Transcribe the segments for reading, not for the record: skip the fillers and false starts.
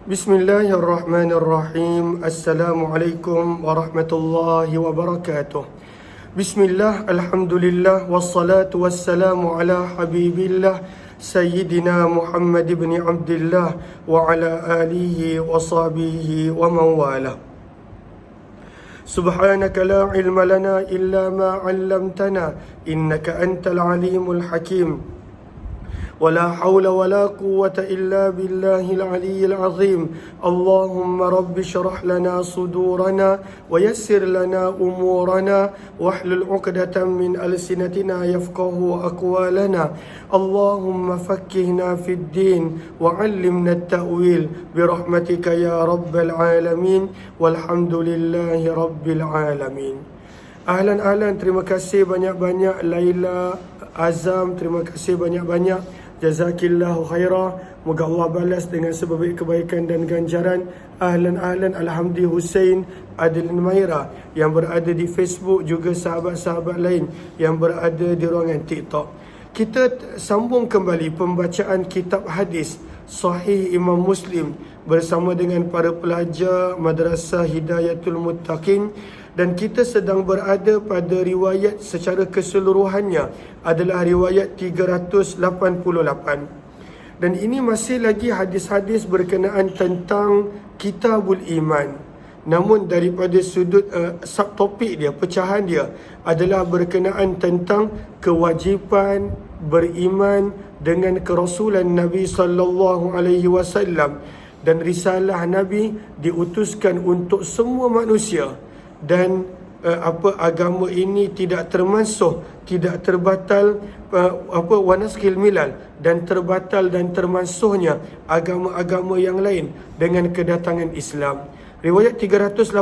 Bismillahirrahmanirrahim. Assalamualaikum warahmatullahi wabarakatuh. Bismillah, alhamdulillah, wassalatu wassalamu ala habibillah Sayyidina Muhammad ibn Abdullah wa ala alihi wa sahbihi wa mawala. Subhanaka la ilma lana illa ma 'allamtana innaka antal alimul hakim. ولا حول ولا قوة إلا بالله العلي العظيم. اللهم رب اشرح لنا صدورنا ويسر لنا أمورنا واحلل عقدة من ألسنتنا يفقه أقوالنا. اللهم فكهنا في الدين وعلمنا التأويل برحمتك يا رب العالمين والحمد لله رب العالمين. Ahlan, terima kasih banyak-banyak Laila Azam, terima kasih banyak-banyak. Jazakillahu khairah. Moga Allah balas dengan sebaik kebaikan dan ganjaran. Ahlan, Alhamdulillah Hussein Adil Maira yang berada di Facebook, juga sahabat-sahabat lain yang berada di ruangan TikTok. Kita sambung kembali pembacaan kitab hadis Sahih Imam Muslim bersama dengan para pelajar Madrasah Hidayatul Muttaqin. Dan kita sedang berada pada riwayat secara keseluruhannya adalah riwayat 388. Dan ini masih lagi hadis-hadis berkenaan tentang Kitabul Iman. Namun daripada sudut subtopik dia, pecahan dia adalah berkenaan tentang kewajipan beriman dengan kerasulan Nabi sallallahu alaihi wasallam, dan risalah Nabi diutuskan untuk semua manusia. Dan agama ini tidak termasuk, tidak terbatal wanaskil milal, dan terbatal dan termasuknya agama-agama yang lain dengan kedatangan Islam. Riwayat 388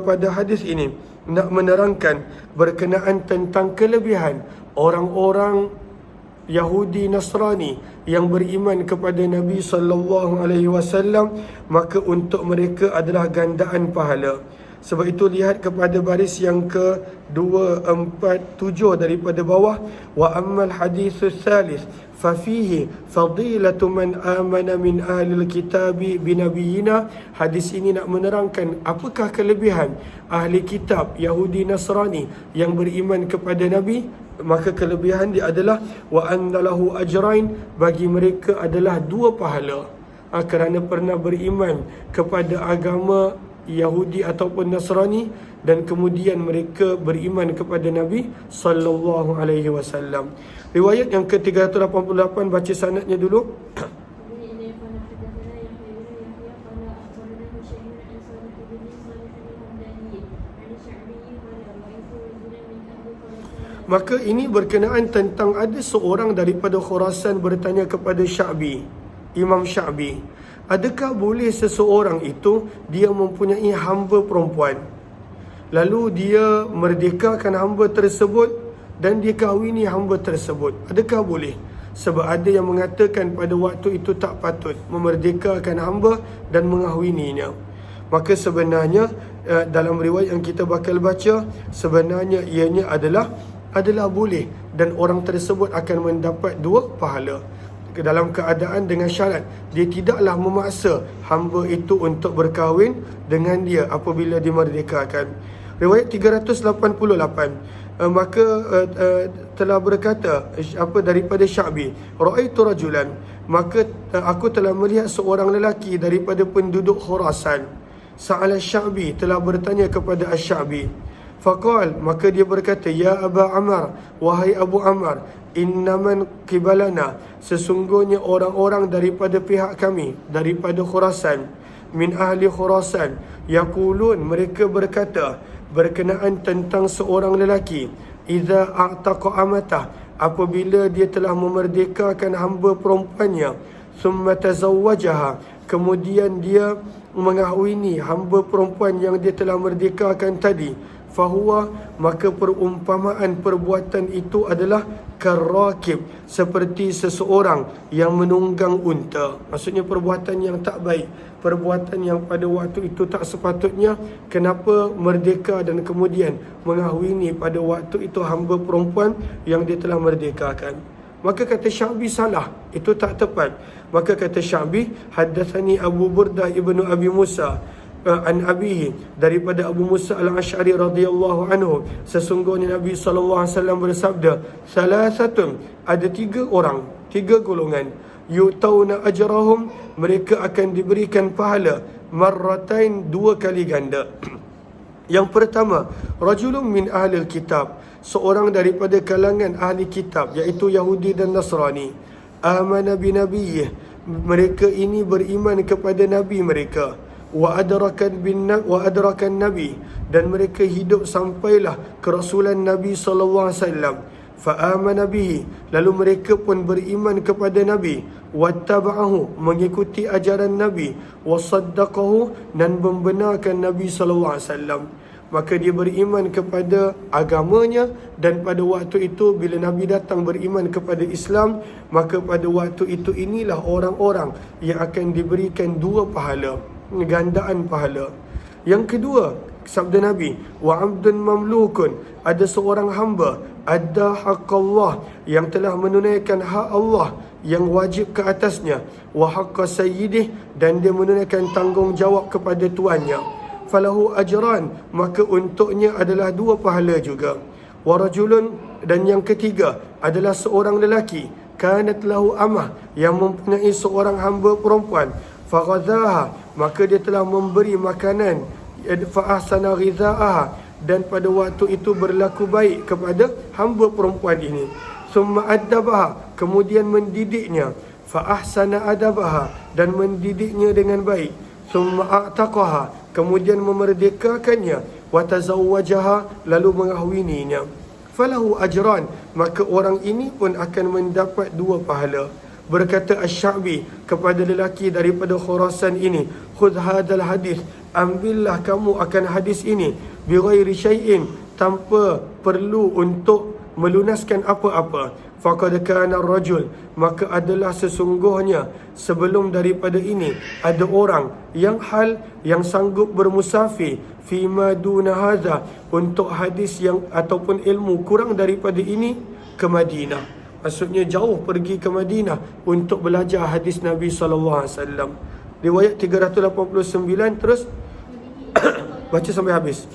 pada hadis ini nak menerangkan berkenaan tentang kelebihan orang-orang Yahudi Nasrani yang beriman kepada Nabi sallallahu alaihi wasallam, maka untuk mereka adalah gandaan pahala. Sebab itu lihat kepada baris yang ke-247 daripada bawah. Wa ammal hadithus thalith fa fihi fadilatu man amana min ahlil kitabi binabiyina. Hadis ini nak menerangkan apakah kelebihan ahli kitab Yahudi Nasrani yang beriman kepada Nabi. Maka kelebihan dia adalah wa annalahu ajrain, bagi mereka adalah 2 pahala kerana pernah beriman kepada agama Yahudi ataupun Nasrani, dan kemudian mereka beriman kepada Nabi sallallahu alaihi wasallam. Riwayat yang ke-388, baca sanadnya dulu. Maka ini berkenaan tentang ada seorang daripada Khurasan bertanya kepada Sya'bi, Imam Sya'bi, adakah boleh seseorang itu dia mempunyai hamba perempuan, lalu dia merdekakan hamba tersebut dan dia kahwini hamba tersebut, adakah boleh? Sebab ada yang mengatakan pada waktu itu tak patut memerdekakan hamba dan mengahwininya. Maka sebenarnya dalam riwayat yang kita bakal baca, sebenarnya ianya adalah boleh, dan orang tersebut akan mendapat 2 pahala dalam keadaan dengan syarat dia tidaklah memaksa hamba itu untuk berkahwin dengan dia apabila dimerdekakan. Riwayat 388, maka telah berkata daripada Sya'bi, ra'aitu rajulan, maka aku telah melihat seorang lelaki daripada penduduk Khurasan. Sa'ala Sya'bi, telah bertanya kepada Asy-Sya'bi. Faqal, maka dia berkata, ya Aba Ammar, wahai Abu Ammar, innaman qibalana, sesungguhnya orang-orang daripada pihak kami, daripada Khurasan, min ahli Khurasan, yaqulun, mereka berkata berkenaan tentang seorang lelaki, idza a'taqa amatah, apabila dia telah memerdekakan hamba perempuannya, thumma tazawwajaha, kemudian dia mengahwini hamba perempuan yang dia telah merdekakan tadi, fahuwa, maka perumpamaan perbuatan itu adalah karakib, seperti seseorang yang menunggang unta. Maksudnya perbuatan yang tak baik, perbuatan yang pada waktu itu tak sepatutnya. Kenapa merdeka dan kemudian mengahwini pada waktu itu hamba perempuan yang dia telah merdekakan? Maka kata Sya'bi salah, itu tak tepat. Maka kata Sya'bi, haddatsani Abu Burdah ibnu Abi Musa an abihi, daripada Abu Musa al-Asy'ari radhiyallahu anhu, sesungguhnya Nabi SAW bersabda, salasatun, ada 3 orang, 3 golongan, yu'tauna ajrahum, mereka akan diberikan pahala marratain, 2 kali ganda. Yang pertama, rajulun min ahlil kitab, seorang daripada kalangan ahli kitab, iaitu Yahudi dan Nasrani, amana bi nabiyyih, mereka ini beriman kepada nabi mereka, wa adrakan nabi, dan mereka hidup sampailah kerasulan Nabi sallallahu alaihi wasallam, fa amana bihi, lalu mereka pun beriman kepada nabi, wattaba'ahu, mengikuti ajaran nabi, wasaddaqahu, dan membenarkan Nabi sallallahu alaihi wasallam. Maka dia beriman kepada agamanya, dan pada waktu itu bila Nabi datang beriman kepada Islam, maka pada waktu itu inilah orang-orang yang akan diberikan 2 pahala, gandaan pahala. Yang kedua, sabda Nabi, wa 'abdun mamlukun, ada seorang hamba, adda haqqallah, yang telah menunaikan hak Allah yang wajib ke atasnya, wa haqqa sayyidih, dan dia menunaikan tanggungjawab kepada tuannya, falahu ajran, maka untuknya adalah 2 pahala juga. Wa rajulun, dan yang ketiga adalah seorang lelaki, kanat lahu amah, yang mempunyai seorang hamba perempuan, faghadhaha, maka dia telah memberi makanan, fa ahsana ghidhaaha, dan pada waktu itu berlaku baik kepada hamba perempuan ini, summa addabaha, kemudian mendidiknya, fa ahsana adabaha, dan mendidiknya dengan baik, summa a'taqaha, kemudian memerdekakannya, wa tazawwajaha, lalu mengahwininya, falahu ajran, maka orang ini pun akan mendapat 2 pahala. Berkata Asy-Sya'bi kepada lelaki daripada Khurasan ini, khudh hadzal hadis, ambillah kamu akan hadis ini, bi ghairi syai'in, tanpa perlu untuk melunaskan apa-apa. Faqad kana ar-rajul, maka adalah sesungguhnya sebelum daripada ini ada orang yang sanggup bermusafir fima duna hadza, untuk hadis yang ataupun ilmu kurang daripada ini, ke Madinah. Maksudnya jauh pergi ke Madinah untuk belajar hadis Nabi sallallahu alaihi wasallam. Riwayat 389, terus baca sampai habis.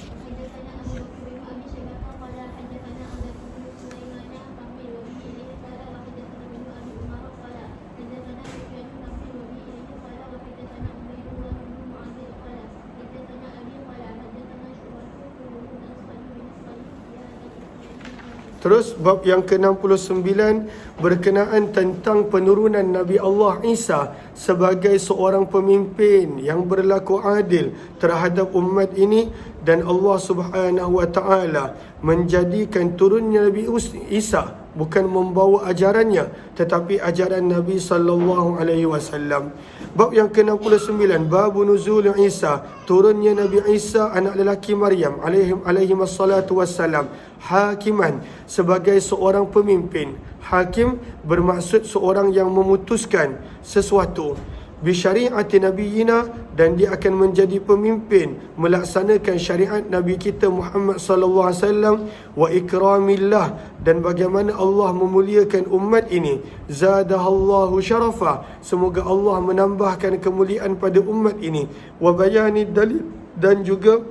Terus bab yang ke-69 berkenaan tentang penurunan Nabi Allah Isa sebagai seorang pemimpin yang berlaku adil terhadap umat ini, dan Allah Subhanahu wa taala menjadikan turunnya Nabi Isa bukan membawa ajarannya tetapi ajaran Nabi sallallahu alaihi wasallam. Bab yang ke-69, bab nuzul Isa, turunnya Nabi Isa anak lelaki Maryam alaihi wassalatu wassalam, hakiman, sebagai seorang pemimpin. Hakim bermaksud seorang yang memutuskan sesuatu, bi syariati nabiyina, dan dia akan menjadi pemimpin melaksanakan syariat Nabi kita Muhammad sallallahu alaihi wasallam, wa ikramillah, dan bagaimana Allah memuliakan umat ini, zadahallahu syarafa, semoga Allah menambahkan kemuliaan pada umat ini, wa bayanid dalil, dan juga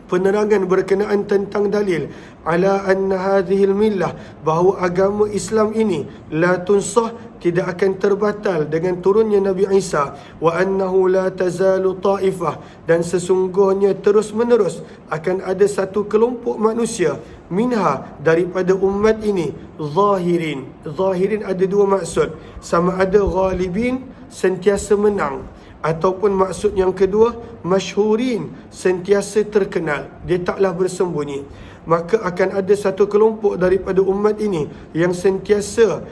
penerangan berkenaan tentang dalil, ala anna hadhil millah, bahawa agama Islam ini la tunsah, tidak akan terbatal dengan turunnya Nabi Isa, wa annahu la tazalu ta'ifah, dan sesungguhnya terus menerus akan ada satu kelompok manusia, minha, daripada umat ini, zahirin ada 2 maksud, sama ada ghalibin, sentiasa menang, ataupun maksud yang kedua, masyhurin, sentiasa terkenal, dia taklah bersembunyi. Maka akan ada satu kelompok daripada umat ini yang sentiasa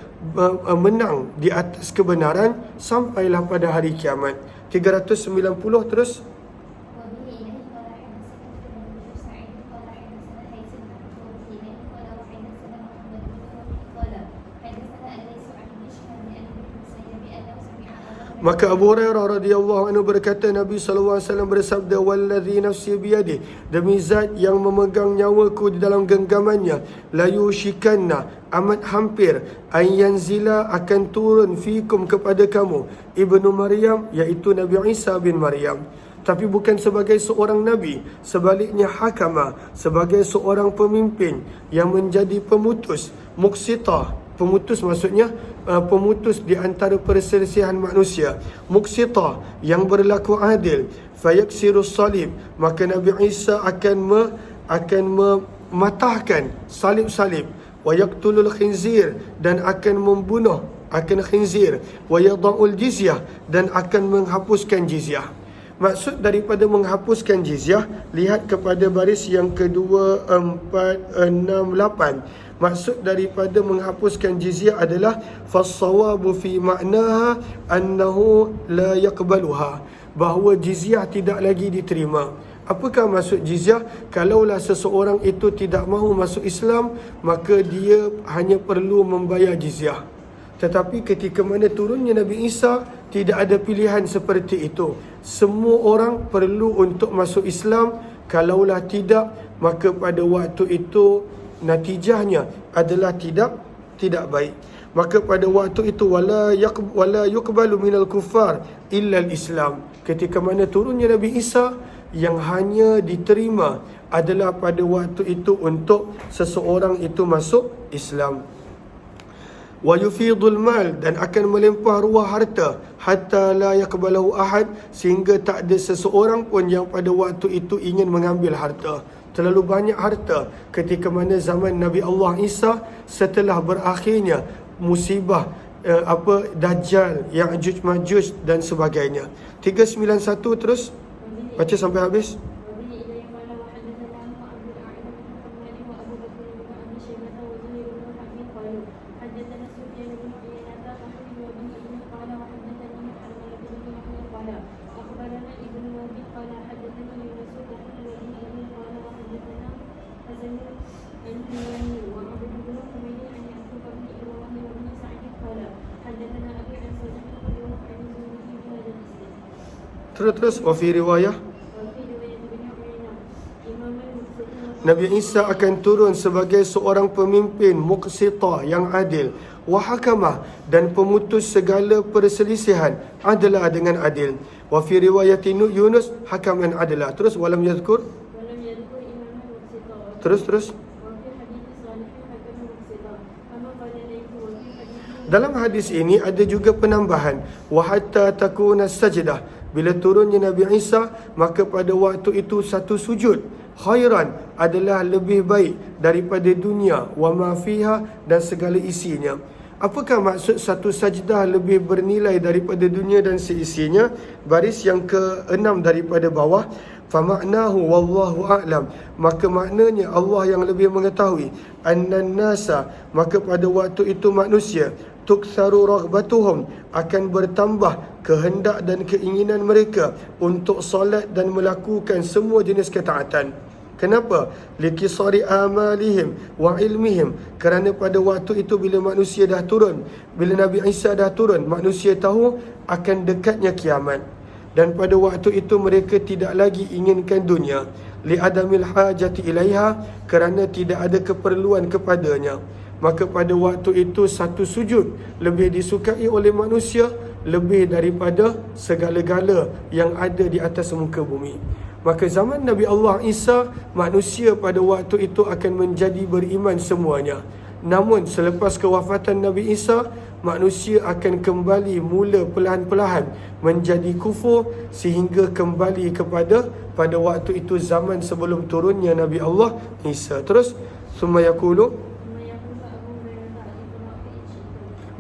menang di atas kebenaran sampailah pada hari kiamat. 390 terus. Maka Abu Hurairah radhiyallahu anhu berkata, Nabi sallallahu alaihi wasallam bersabda, wallazi nafsi biyadihi, demi zat yang memegang nyawaku di dalam genggamannya, la yushikanna amat hampir yanzila akan turun fikum kepada kamu Ibnu Maryam, iaitu Nabi Isa bin Maryam. Tapi bukan sebagai seorang Nabi, sebaliknya hakama, sebagai seorang pemimpin yang menjadi pemutus. Muqsitah, pemutus maksudnya pemutus di antara perselisihan manusia. Muqsitah, yang berlaku adil. Fayaksirus salib, maka Nabi Isa akan mematahkan salib-salib. Wa yaqtulul khinzir, dan akan membunuh khinzir. Wa yada'ul jizyah, dan akan menghapuskan jizyah. Maksud daripada menghapuskan jizyah, lihat kepada baris yang kedua, 4, 6, 8. Maksud daripada menghapuskan jizyah adalah fassawabu fi ma'naha annahu la yaqbaluha, bahawa jizyah tidak lagi diterima. Apakah maksud jizyah? Kalaulah seseorang itu tidak mahu masuk Islam, maka dia hanya perlu membayar jizyah. Tetapi ketika mana turunnya Nabi Isa, tidak ada pilihan seperti itu. Semua orang perlu untuk masuk Islam. Kalaulah tidak, maka pada waktu itu natijahnya adalah tidak baik. Maka pada waktu itu wala yuqbalu minal kuffar illa al-Islam. Ketika mana turunnya Nabi Isa, yang hanya diterima adalah pada waktu itu untuk seseorang itu masuk Islam. Wa yufidul mal, dan akan melimpah ruah harta, hatta la yaqbalahu ahad, sehingga tak ada seseorang pun yang pada waktu itu ingin mengambil harta. Terlalu banyak harta ketika mana zaman Nabi Allah Isa, setelah berakhirnya musibah Dajjal, Ya'juj Ma'juj dan sebagainya. 391 terus baca sampai habis. Terus wa fi riwayah Nabi Isa akan turun sebagai seorang pemimpin muqsitah, yang adil, wa hakamah, dan pemutus segala perselisihan adalah dengan adil. Wa fi riwayat Yunus hakaman adalah. Terus walam yadhkur, terus dalam hadis ini ada juga penambahan wa hatta takuna sajdah. Bila turunnya Nabi Isa, maka pada waktu itu satu sujud khairan adalah lebih baik daripada dunia wa ma fiha, dan segala isinya. Apakah maksud satu sajdah lebih bernilai daripada dunia dan seisinya? Baris yang ke-6 daripada bawah. Fama'nahu wallahu a'lam, maka maknanya Allah yang lebih mengetahui. Annan nasa, maka pada waktu itu manusia, tuktsaru raghbatuhum, akan bertambah kehendak dan keinginan mereka untuk solat dan melakukan semua jenis ketaatan. Kenapa? Likisari amalihim wa ilmihim, kerana pada waktu itu bila manusia dah turun, bila Nabi Isa dah turun, manusia tahu akan dekatnya kiamat. Dan pada waktu itu mereka tidak lagi inginkan dunia, li adamil hajati ilaiha, kerana tidak ada keperluan kepadanya. Maka pada waktu itu satu sujud lebih disukai oleh manusia lebih daripada segala-gala yang ada di atas muka bumi. Maka zaman Nabi Allah Isa, manusia pada waktu itu akan menjadi beriman semuanya. Namun selepas kewafatan Nabi Isa, manusia akan kembali mula perlahan-perlahan menjadi kufur, sehingga kembali kepada pada waktu itu zaman sebelum turunnya Nabi Allah Isa. Terus summa yaqulu,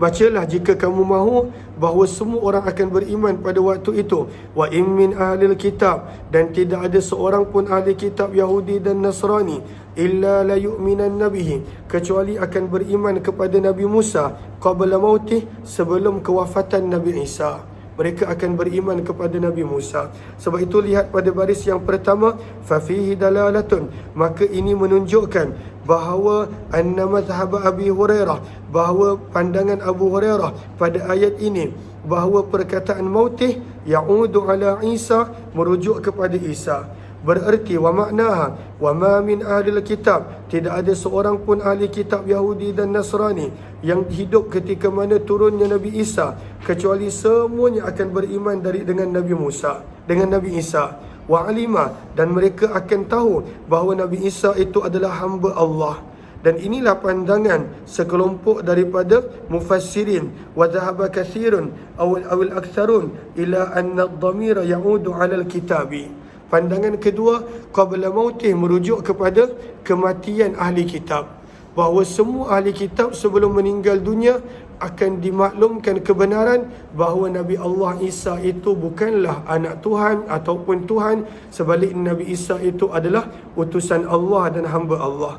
bacalah jika kamu mahu bahawa semua orang akan beriman pada waktu itu. Wa in min ahlil kitab, dan tidak ada seorang pun ahli kitab Yahudi dan Nasrani, illa la yu'minan nabihi, kecuali akan beriman kepada Nabi Musa qabla mautih, sebelum kewafatan Nabi Isa. Mereka akan beriman kepada Nabi Musa. Sebab itu lihat pada baris yang pertama, fa fihi dalalatun, maka ini menunjukkan bahawa anna madhhab Abi Hurairah, bahawa pandangan Abu Hurairah pada ayat ini, bahawa perkataan mautih ya'udu ala Isa, merujuk kepada Isa. Bererti wa maknaha wa ma min ahlil kitab, tidak ada seorang pun ahli kitab Yahudi dan Nasrani yang hidup ketika mana turunnya Nabi Isa, kecuali semuanya akan beriman dengan Nabi Musa, dengan Nabi Isa. Wa alima, dan mereka akan tahu bahawa Nabi Isa itu adalah hamba Allah. Dan inilah pandangan sekelompok daripada mufassirin. Wa dhahaba kathirun awil aktharun ila anna ad-dhamira ya'udu 'ala al-kitabi. Pandangan kedua, qabla mautih, merujuk kepada kematian ahli kitab. Bahawa semua ahli kitab sebelum meninggal dunia akan dimaklumkan kebenaran bahawa Nabi Allah Isa itu bukanlah anak Tuhan ataupun Tuhan. Sebaliknya Nabi Isa itu adalah utusan Allah dan hamba Allah.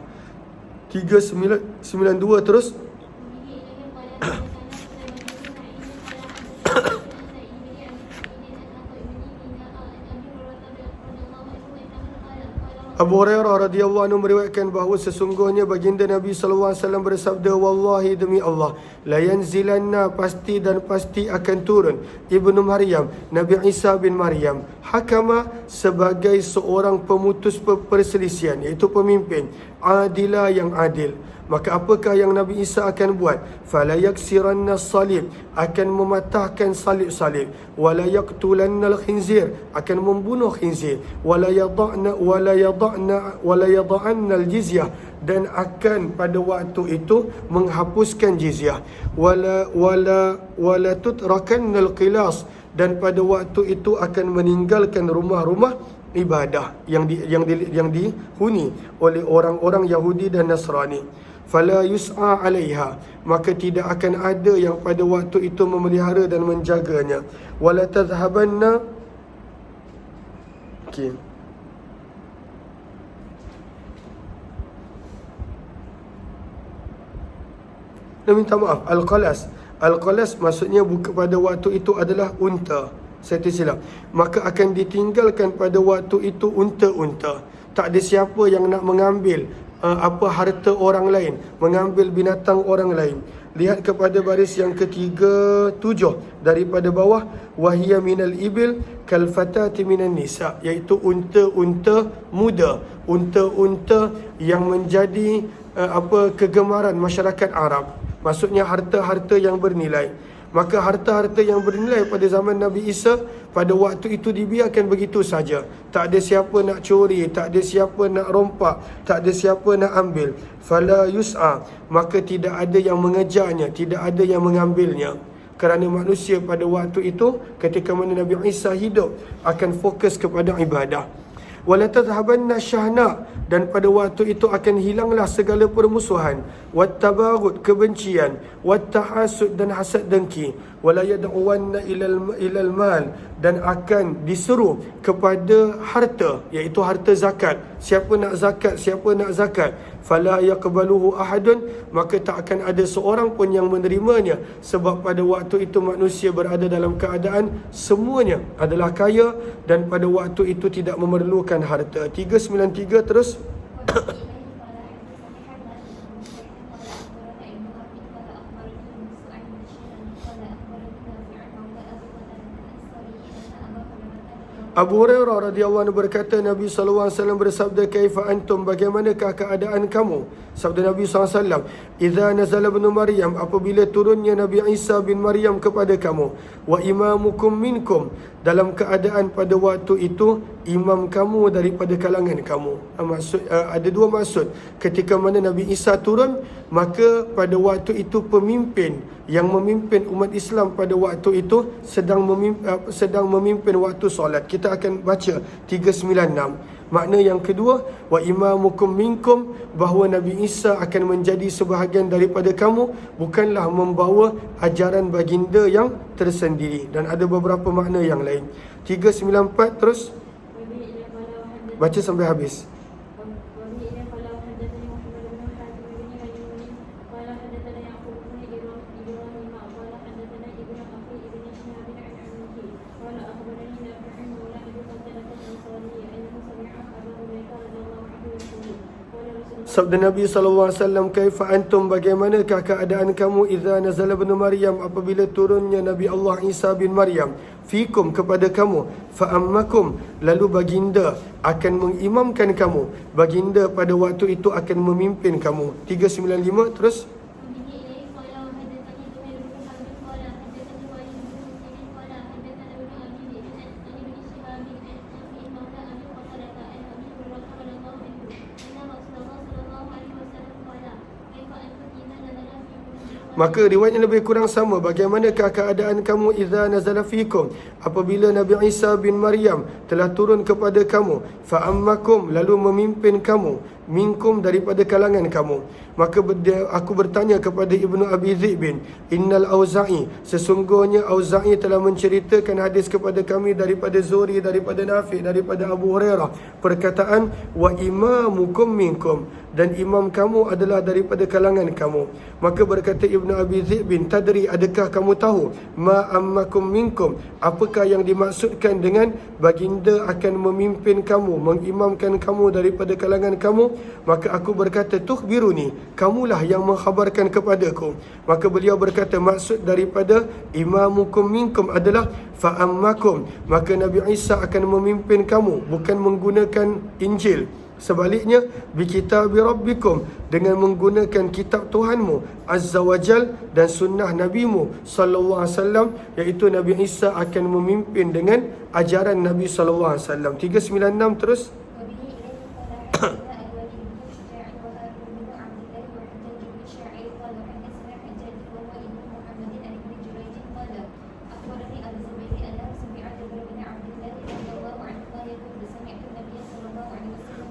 392 terus. Abu Hurairah radhiyallahu anhu meriwayatkan bahawa sesungguhnya baginda Nabi sallallahu alaihi wasallam bersabda, wallahi demi Allah, la yanzilanna, pasti dan pasti akan turun, Ibnu Maryam, Nabi Isa bin Maryam, hakama, sebagai seorang pemutus perselisihan, iaitu pemimpin, adila, yang adil. Maka apakah yang Nabi Isa akan buat? Fala yaksiranna salib, akan mematahkan salib-salib. Wala yaqtulanna al-khinzir, akan membunuh khinzir. Wala yada'na al-jizyah, dan akan pada waktu itu menghapuskan jizyah. Wala tutrakanna al-qilas, dan pada waktu itu akan meninggalkan rumah-rumah ibadah yang dihuni oleh orang-orang Yahudi dan Nasrani. Fala yus'a 'alaiha, maka tidak akan ada yang pada waktu itu memelihara dan menjaganya. Wala tadhhabanna, okey, minta maaf, Al-qalas maksudnya pada waktu itu adalah unta. Saya tersilap. Maka akan ditinggalkan pada waktu itu unta-unta. Tak ada siapa yang nak mengambil harta orang lain, mengambil binatang orang lain. Lihat kepada baris yang ke-37 daripada bawah, wahiya minal ibil kal fatati minan nisa, iaitu unta-unta muda, unta-unta yang menjadi kegemaran masyarakat Arab. Maksudnya harta-harta yang bernilai. Maka harta-harta yang bernilai pada zaman Nabi Isa, pada waktu itu dibiarkan begitu saja. Tak ada siapa nak curi, tak ada siapa nak rompak, tak ada siapa nak ambil. Fala yus'a, maka tidak ada yang mengejarnya, tidak ada yang mengambilnya. Kerana manusia pada waktu itu, ketika mana Nabi Isa hidup, akan fokus kepada ibadah. Wala tadhhabanna syahna, dan pada waktu itu akan hilanglah segala permusuhan, wattabaghut, kebencian, wattahasud, dan hasad dengki, wala yad'uwanna ilal mal, dan akan diseru kepada harta, iaitu harta zakat. Siapa nak zakat, siapa nak zakat, fala yaqbaluhu ahadun, maka tak akan ada seorang pun yang menerimanya, sebab pada waktu itu manusia berada dalam keadaan semuanya adalah kaya, dan pada waktu itu tidak memerlukan harta. 393 terus. Abu Hurairah radhiyallahu anhu berkata, Nabi sallallahu alaihi wasallam bersabda, kaifa antum, bagaimanakah keadaan kamu? Sabda Nabi sallallahu alaihi wasallam, idza nazala ibnu Maryam, apabila turunnya Nabi Isa bin Maryam kepada kamu, wa imamukum minkum, dalam keadaan pada waktu itu imam kamu daripada kalangan kamu. Ada dua maksud. Ketika mana Nabi Isa turun, maka pada waktu itu pemimpin yang memimpin umat Islam pada waktu itu sedang memimpin waktu solat. Kita akan baca 396. Makna yang kedua, wa imamukum minkum, bahawa Nabi Isa akan menjadi sebahagian daripada kamu, bukanlah membawa ajaran baginda yang tersendiri. Dan ada beberapa makna yang lain. 394 terus. Baca sampai habis. Sabda Nabi SAW, kaifa antum, bagaimanakah keadaan kamu, idza nazala ibn Maryam, apabila turunnya Nabi Allah Isa bin Maryam, fikum, kepada kamu, fa'ammakum, lalu baginda akan mengimamkan kamu, baginda pada waktu itu akan memimpin kamu. 395 terus. Maka riwayatnya lebih kurang sama. Bagaimanakah keadaan kamu, idza nazala fikum, apabila Nabi Isa bin Maryam telah turun kepada kamu, fa'ammakum, lalu memimpin kamu, minkum, daripada kalangan kamu. Maka aku bertanya kepada Ibnu Abi Dhi'bin, innal Auza'i, sesungguhnya Auza'i telah menceritakan hadis kepada kami daripada Zuhri, daripada Nafi', daripada Abu Hurairah, perkataan wa imamukum minkum, dan imam kamu adalah daripada kalangan kamu. Maka berkata Ibnu Abi Dhi'bin, tadri, adakah kamu tahu, ma ammakum minkum, apakah yang dimaksudkan dengan baginda akan memimpin kamu, mengimamkan kamu daripada kalangan kamu? Maka aku berkata, tukhbiruni, kamulah yang mengkhabarkan kepadaku. Maka beliau berkata, maksud daripada imamukum minkum adalah fa'ammakum, maka Nabi Isa akan memimpin kamu, bukan menggunakan Injil. Sebaliknya, bikitabi rabbikum, dengan menggunakan kitab Tuhanmu Azza wa Jal dan sunnah Nabimu sallallahu alaihi wasallam, iaitu Nabi Isa akan memimpin dengan ajaran Nabi sallallahu alaihi wasallam. 396 terus.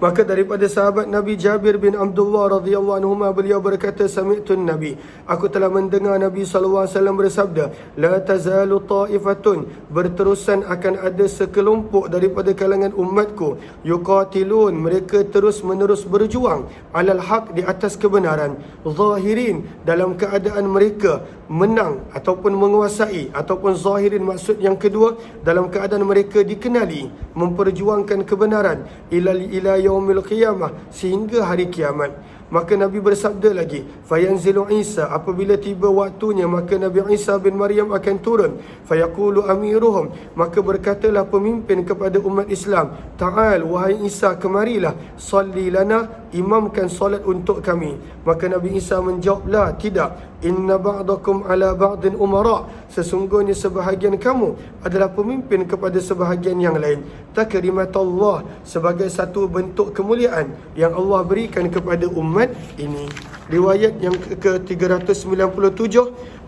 Maka daripada sahabat Nabi Jabir bin Abdullah radhiyallahu anhu, beliau berkata, sami'tun Nabi, aku telah mendengar Nabi sallallahu alaihi wasallam bersabda, la tazalu ta'ifatun, berterusan akan ada sekelompok daripada kalangan umatku, yuqatilun, mereka terus menerus berjuang, alal haq, di atas kebenaran, zahirin, dalam keadaan mereka menang ataupun menguasai, ataupun zahirin maksud yang kedua, dalam keadaan mereka dikenali, memperjuangkan kebenaran, ila yaumil qiyamah, sehingga hari kiamat. Maka Nabi bersabda lagi, fayanzilu Isa, apabila tiba waktunya, maka Nabi Isa bin Maryam akan turun, fayaqulu amiruhum, maka berkatalah pemimpin kepada umat Islam, ta'al, wahai Isa, kemarilah, salli lana, imamkan solat untuk kami. Maka Nabi Isa menjawab, la, tidak, inna ba'dakum ala ba'din umara, sesungguhnya sebahagian kamu adalah pemimpin kepada sebahagian yang lain. Takrimatullah, sebagai satu bentuk kemuliaan yang Allah berikan kepada umat ini. Riwayat yang ke-397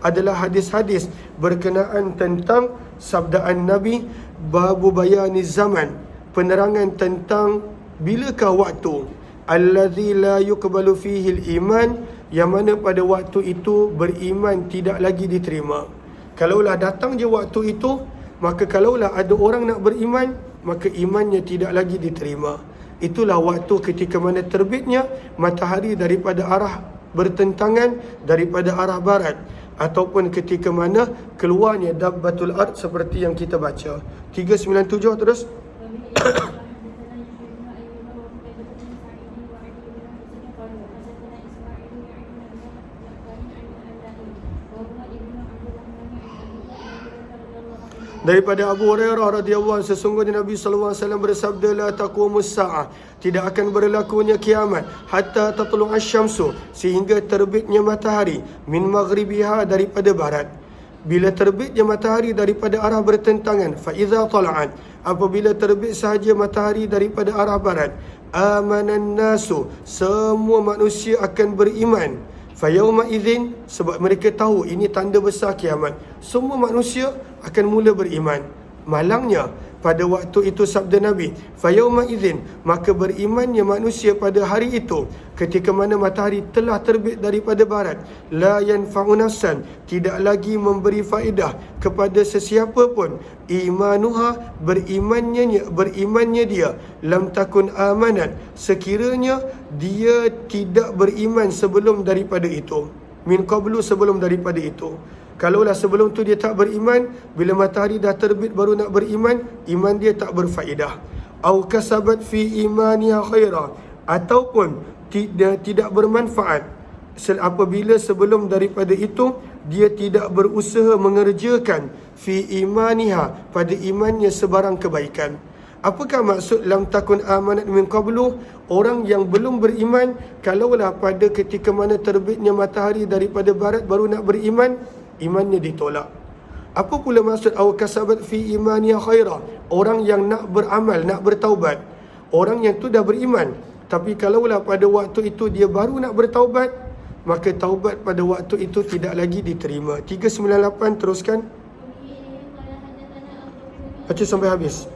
adalah hadis-hadis berkenaan tentang sabdaan Nabi, babu bayani zaman, penerangan tentang bilakah waktu, allazi la yuqbalu fihi al-iman, yang mana pada waktu itu beriman tidak lagi diterima. Kalaulah datang je waktu itu, maka kalaulah ada orang nak beriman, maka imannya tidak lagi diterima. Itulah waktu ketika mana terbitnya matahari daripada arah bertentangan, daripada arah barat, ataupun ketika mana keluarnya dabbatul ard, seperti yang kita baca. 397 terus. Daripada Abu Hurairah radhiyallahu anhu, sesungguhnya Nabi sallallahu alaihi wasallam bersabda, la taqumus saah, tidak akan berlakunya kiamat, hatta tatlu'ash syamsu, sehingga terbitnya matahari, min maghribiha, daripada barat. Bila terbitnya matahari daripada arah bertentangan, fa idza tala'at, apabila terbit sahaja matahari daripada arah barat, amanan nasu, semua manusia akan beriman. Fayauma idzin, sebab mereka tahu ini tanda besar kiamat, semua manusia akan mula beriman. Malangnya pada waktu itu sabda Nabi, fayauma idzin, maka berimannya manusia pada hari itu, ketika mana matahari telah terbit daripada barat, la yanfa'u nafsan, tidak lagi memberi faedah kepada sesiapa pun, imanuha, berimannya dia, lam takun amanat, sekiranya dia tidak beriman sebelum daripada itu, min qablu, sebelum daripada itu. Kalaulah sebelum tu dia tak beriman, bila matahari dah terbit baru nak beriman, iman dia tak berfaedah. Au kasabat fi imaniha khaira, ataupun tidak bermanfaat apabila sebelum daripada itu dia tidak berusaha mengerjakan fi imaniha, pada imannya sebarang kebaikan. Apakah maksud lam takun amanat min qablu? Orang yang belum beriman, kalaulah pada ketika mana terbitnya matahari daripada barat baru nak beriman, imannya ditolak. Apa pula maksud aw kasabat fi imaniha khaira? Orang yang nak beramal, nak bertaubat. Orang yang tu dah beriman, tapi kalaulah pada waktu itu dia baru nak bertaubat, maka taubat pada waktu itu tidak lagi diterima. 398 teruskan. Baca sampai habis.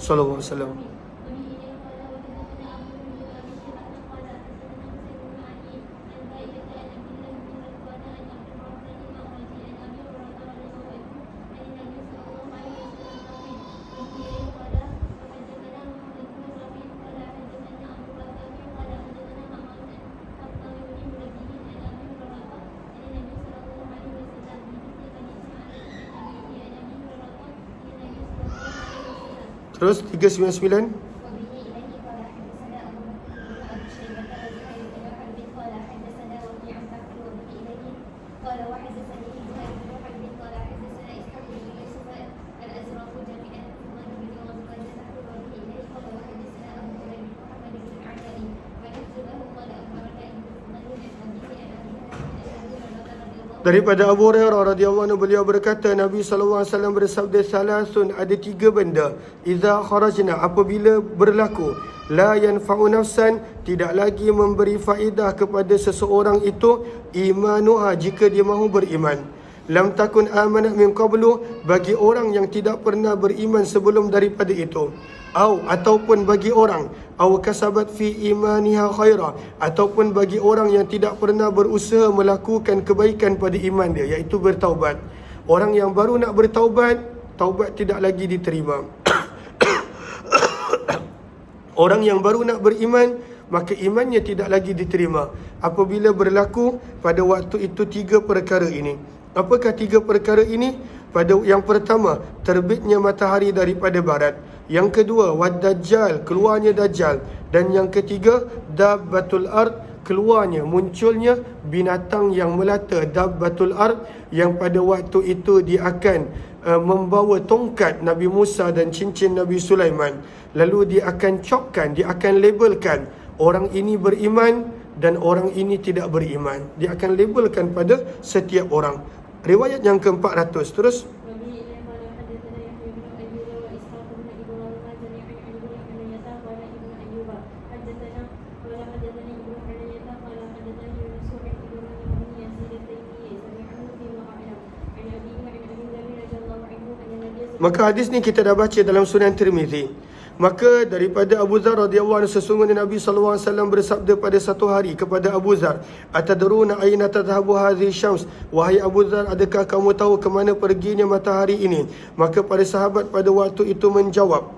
Sallallahu alaihi wasallam. Terus 399. Daripada Abu Hurairah radhiyallahu anhu, beliau berkata, Nabi sallallahu alaihi wasallam bersabda, salasun, ada 3 benda, idza kharajna, apabila berlaku, la yanfa'u nafsan, tidak lagi memberi faedah kepada seseorang itu, imanuha, jika dia mahu beriman. Lam takun amanat min qablu, bagi orang yang tidak pernah beriman sebelum daripada itu. Ataupun bagi orang, aw kasabat fi imaniha khaira, ataupun bagi orang yang tidak pernah berusaha melakukan kebaikan pada iman dia, iaitu bertaubat. Orang yang baru nak bertaubat, taubat tidak lagi diterima. Orang yang baru nak beriman, maka imannya tidak lagi diterima. Apabila berlaku pada waktu itu 3 perkara ini. Apakah 3 perkara ini? Pada yang pertama, terbitnya matahari daripada barat. Yang kedua, wad-dajjal, keluarnya dajjal. Dan yang ketiga, dabbatul ard, keluarnya, munculnya binatang yang melata, dabbatul ard, yang pada waktu itu dia akan membawa tongkat Nabi Musa dan cincin Nabi Sulaiman. Lalu dia akan copkan, dia akan labelkan orang ini beriman dan orang ini tidak beriman. Dia akan labelkan pada setiap orang. Riwayat yang ke-400 terus. Maka hadis ni kita dah baca dalam Sunan Tirmizi. Maka daripada Abu Dzar radhiyallahu anhu, sesungguhnya Nabi sallallahu alaihi wasallam bersabda pada satu hari kepada Abu Dzar, "Atadruna aina tadhhabu hadhihi syams?" Wahai Abu Dzar, adakah kamu tahu ke mana perginya matahari ini? Maka para sahabat pada waktu itu menjawab,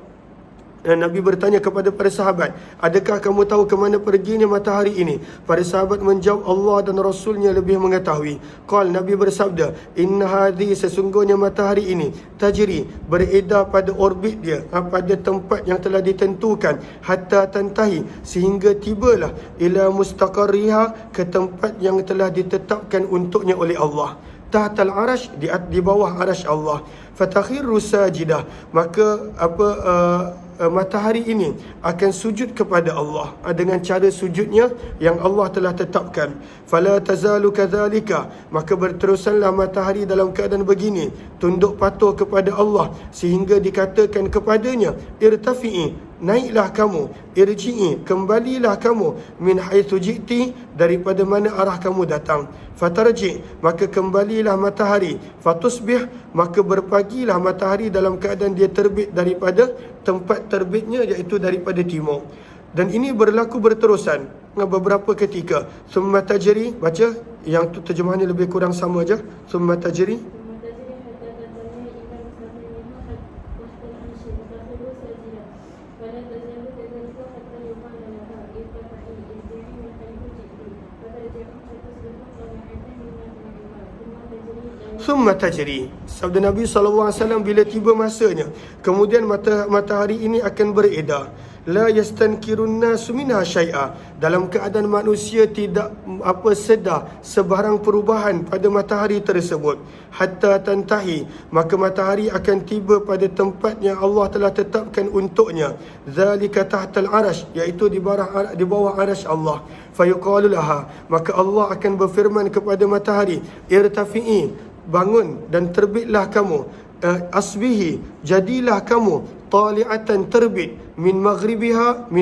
Nabi bertanya kepada para sahabat, adakah kamu tahu ke mana perginya matahari ini? Para sahabat menjawab, Allah dan Rasulnya lebih mengetahui. Nabi bersabda, inna hadhi, sesungguhnya matahari ini, tajri, beredar pada orbit dia, pada tempat yang telah ditentukan, hatta tantahi, sehingga tibalah ila mustaqarriha, ke tempat yang telah ditetapkan untuknya oleh Allah. Tahtal arash, di bawah arash Allah. Fatakhiru sajidah, maka matahari ini akan sujud kepada Allah dengan cara sujudnya yang Allah telah tetapkan. Fala tazalu kadzalika, maka berterusanlah matahari dalam keadaan begini, tunduk patuh kepada Allah, sehingga dikatakan kepadanya, irtafi'i, naiklah kamu, irji'i, kembalilah kamu, min haitsu ji'ti, daripada mana arah kamu datang. Fatarji, maka kembalilah matahari. Fatusbih, maka berpagilah matahari dalam keadaan dia terbit daripada tempat terbitnya, iaitu daripada timur. Dan ini berlaku berterusan beberapa ketika. Summa tajri, baca yang tu terjemahannya lebih kurang sama aja. Summa tajri, Thumma tajri. Sabda Nabi SAW, bila tiba masanya, kemudian matahari ini akan beredar. La yastankirun nasu minha syai'a. Dalam keadaan manusia tidak sedar sebarang perubahan pada matahari tersebut. Hatta tantahi. Maka matahari akan tiba pada tempat yang Allah telah tetapkan untuknya. Zalika tahtal arash. Iaitu di bawah arash Allah. Fayuqalu laha. Maka Allah akan berfirman kepada matahari, irtafi'i, bangun dan terbitlah kamu. Asbihi, jadilah kamu tali'atan, terbit, min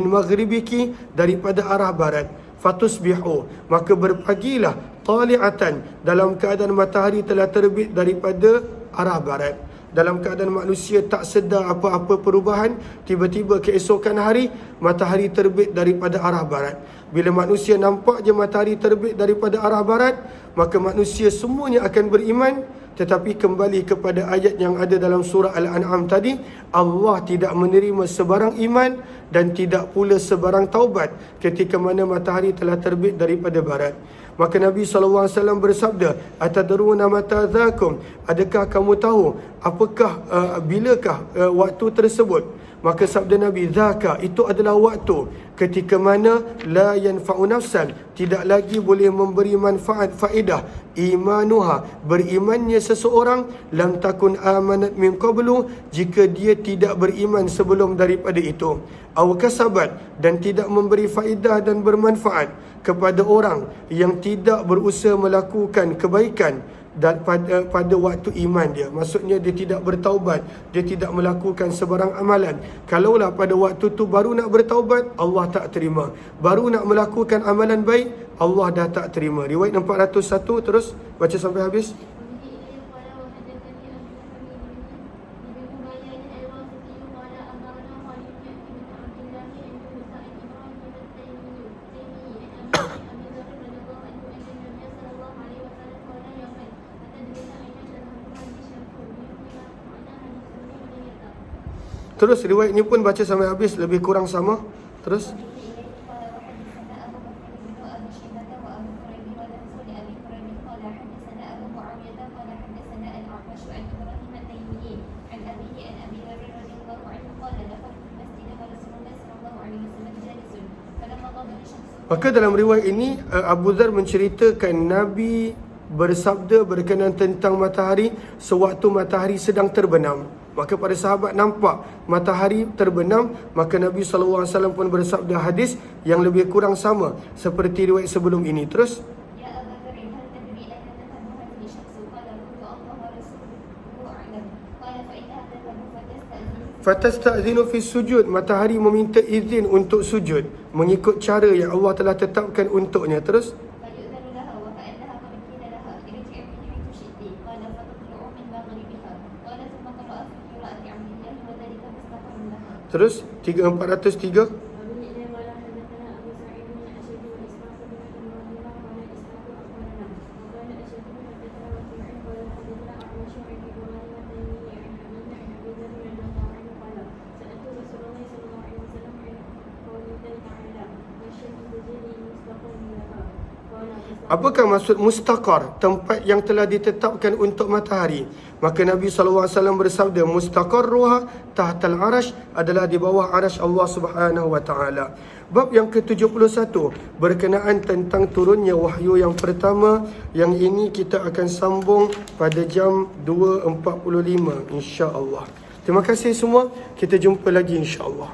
maghribiki, daripada arah barat. Fatusbihu, maka berpagilah, tali'atan, dalam keadaan matahari telah terbit daripada arah barat. Dalam keadaan manusia tak sedar apa-apa perubahan, tiba-tiba keesokan hari matahari terbit daripada arah barat. Bila manusia nampak je matahari terbit daripada arah barat, maka manusia semuanya akan beriman. Tetapi kembali kepada ayat yang ada dalam surah Al-An'am tadi, Allah tidak menerima sebarang iman dan tidak pula sebarang taubat ketika mana matahari telah terbit daripada barat. Maka Nabi SAW bersabda, atadruna mata dzakum, adakah kamu tahu apakah bilakah waktu tersebut? Maka sabda Nabi, dzaka, itu adalah waktu ketika mana la yanfa'u nafsan, tidak lagi boleh memberi manfaat, faedah, imanuha, berimannya seseorang, lam takun amanat min qablu, jika dia tidak beriman sebelum daripada itu, aw kasabat, dan tidak memberi faedah dan bermanfaat kepada orang yang tidak berusaha melakukan kebaikan dan pada waktu iman dia. Maksudnya dia tidak bertaubat, dia tidak melakukan sebarang amalan. Kalaulah pada waktu tu baru nak bertaubat, Allah tak terima. Baru nak melakukan amalan baik, Allah dah tak terima. Riwayat 401, terus baca sampai habis. Terus riwayat ni pun baca sampai habis, lebih kurang sama. Terus maka dalam riwayat ini Abu Dzar menceritakan Nabi bersabda berkenaan tentang matahari sewaktu matahari sedang terbenam. Maka para sahabat nampak matahari terbenam, maka Nabi SAW pun bersabda hadis yang lebih kurang sama seperti riwayat sebelum ini. Terus fatasta'zinu fi sujud, matahari meminta izin untuk sujud mengikut cara yang Allah telah tetapkan untuknya. Terus Terus 403. Apakah maksud mustaqar, tempat yang telah ditetapkan untuk matahari? Maka Nabi SAW bersabda, mustaqarruha tahtal arash, adalah di bawah arash Allah Subhanahu wa taala. Bab yang ke-71 berkenaan tentang turunnya wahyu yang pertama. Yang ini kita akan sambung pada jam 2.45 insya-Allah. Terima kasih semua. Kita jumpa lagi insya-Allah.